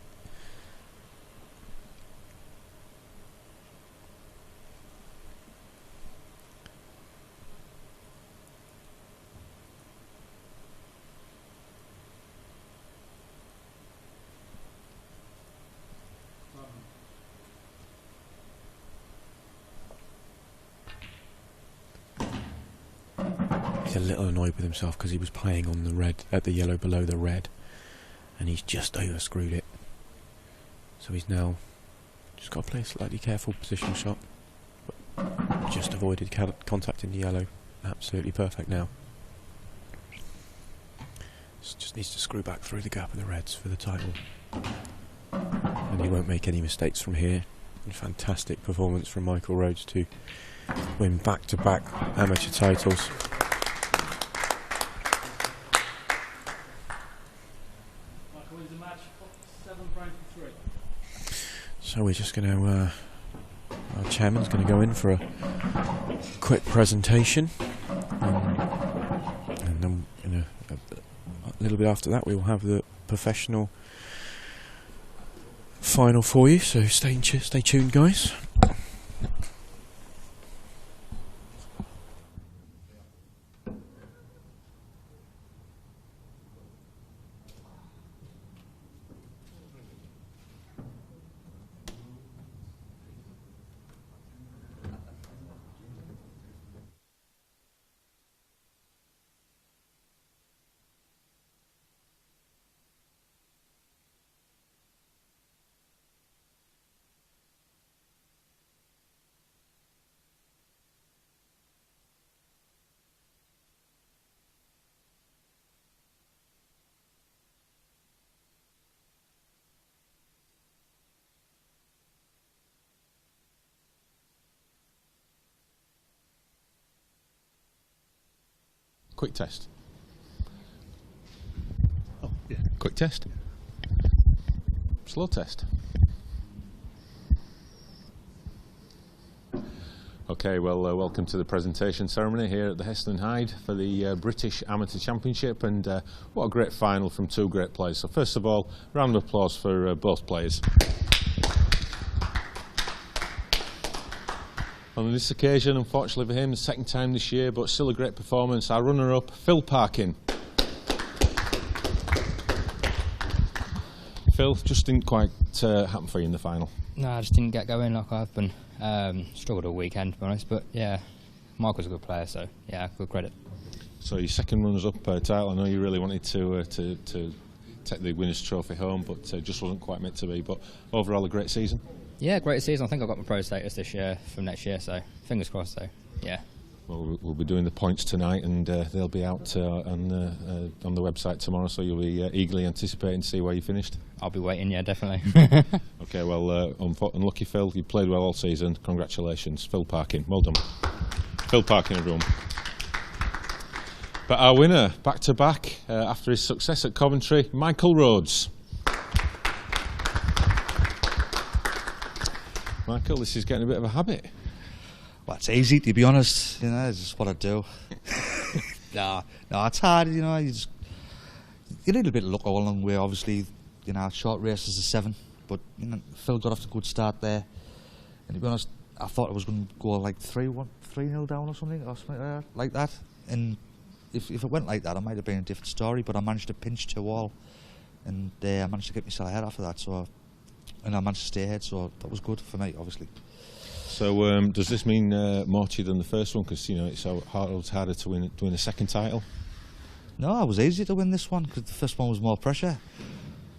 He's a little annoyed with himself because he was playing on the red, at the yellow below the red, and he's just over-screwed it. So he's now just got to play a slightly careful positional shot, but just avoided contact in the yellow. Absolutely perfect now. Just needs to screw back through the gap of the reds for the title, and he won't make any mistakes from here. And fantastic performance from Michael Rhodes to win back-to-back amateur titles. So we're just going to, our chairman's going to go in for a quick presentation, and then a little bit after that we will have the professional final for you, so stay tuned guys. quick test. Oh, yeah. Quick test. Slow test. Okay, well, welcome to the presentation ceremony here at the Heston Hyde for the British Amateur Championship, and what a great final from two great players. So first of all, round of applause for both players. On this occasion, unfortunately for him, the second time this year, but still a great performance, our runner-up, Phil Parkin. Phil, just didn't quite happen for you in the final. No, I just didn't get going like I've been. Struggled all weekend, to be honest, but yeah, Michael's a good player, so yeah, good credit. So your second runners-up title, I know you really wanted to take the winners' trophy home, but just wasn't quite meant to be. But overall, a great season. Yeah, great season. I think I got my pro status this year from next year, so fingers crossed. So yeah. Well, we'll be doing the points tonight, and they'll be out on the website tomorrow. So you'll be eagerly anticipating to see where you finished. I'll be waiting. Yeah, definitely. Okay. Well, unlucky Phil, you played well all season. Congratulations, Phil Parkin. Well done, Phil Parkin, everyone. But our winner, back to back, after his success at Coventry, Michael Rhodes. Michael, this is getting a bit of a habit. Well, it's easy, to be honest. You know, it's just what I do. no, it's hard. You know, you need a bit of luck all along the way. Obviously, you know, short races are 7, but you know, Phil got off to a good start there. And to be honest, I thought I was going to go like 3-0 down or something like that. And if it went like that, it might have been a different story. But I managed to pinch 2 all, and I managed to get myself ahead after that. And I managed to stay ahead, so that was good for me, obviously. So does this mean more to you than the first one? Because you know it's harder to win a second title. No, it was easy to win this one because the first one was more pressure.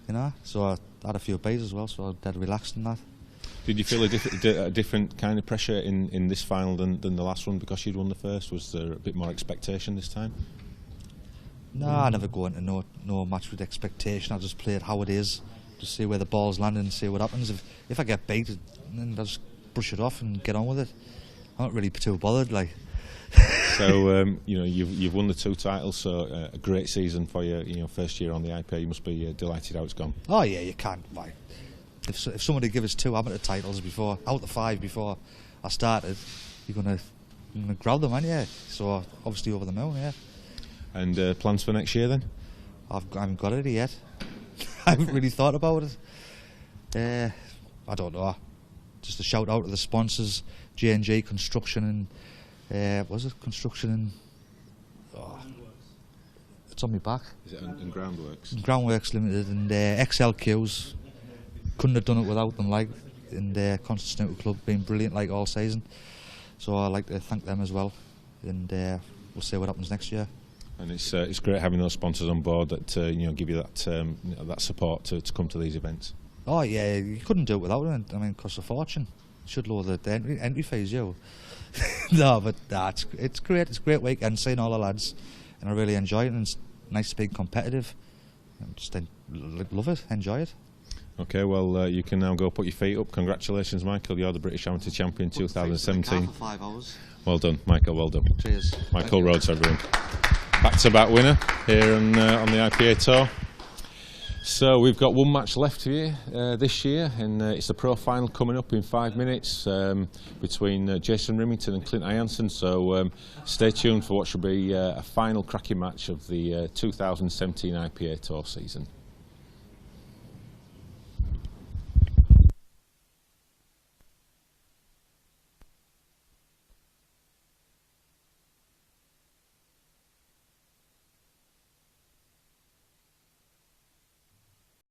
You know, so I had a few beers as well, so I was dead relaxed in that. Did you feel a different kind of pressure in this final than the last one because you'd won the first? Was there a bit more expectation this time? No, I never go into no match with expectation. I just play it how it is, just see where the ball's landing and see what happens. If I get beat, then I just brush it off and get on with it. I'm not really too bothered, like. So you know you've won the 2 titles, so a great season for you. You know, first year on the IPA, you must be delighted how it's gone. Oh yeah, you can't. Like, if somebody give us 2 amateur titles out of 5 before I started, you're gonna grab them, aren't you? So obviously over the moon, yeah. And plans for next year then? I haven't got it yet. I haven't really thought about it. I don't know. Just a shout out to the sponsors, J&G Construction and Construction and it's on my back. Is it in Groundworks? Groundworks Limited and XLQs. Couldn't have done it without them, like, and Constant Snooker Club being brilliant like all season. So I'd like to thank them as well, and we'll see what happens next year. And it's great having those sponsors on board that you know give you that support to come to these events. Oh yeah, you couldn't do it without them. I mean, it costs a fortune. Should lower the entry fees, you. No, but it's great. It's a great weekend seeing all the lads, and I really enjoy it. And it's nice to be competitive. Just love it, enjoy it. Okay, well you can now go put your feet up. Congratulations, Michael. You're the British Amateur Champion 2017. For 5 hours. Well done, Michael. Well done. Cheers. Michael Rhodes, everyone. Back-to-back winner here on the IPA Tour. So we've got 1 match left here this year, and it's the pro final coming up in 5 minutes between Jason Rimington and Clint Jansen. So stay tuned for what should be a final cracking match of the 2017 IPA Tour season.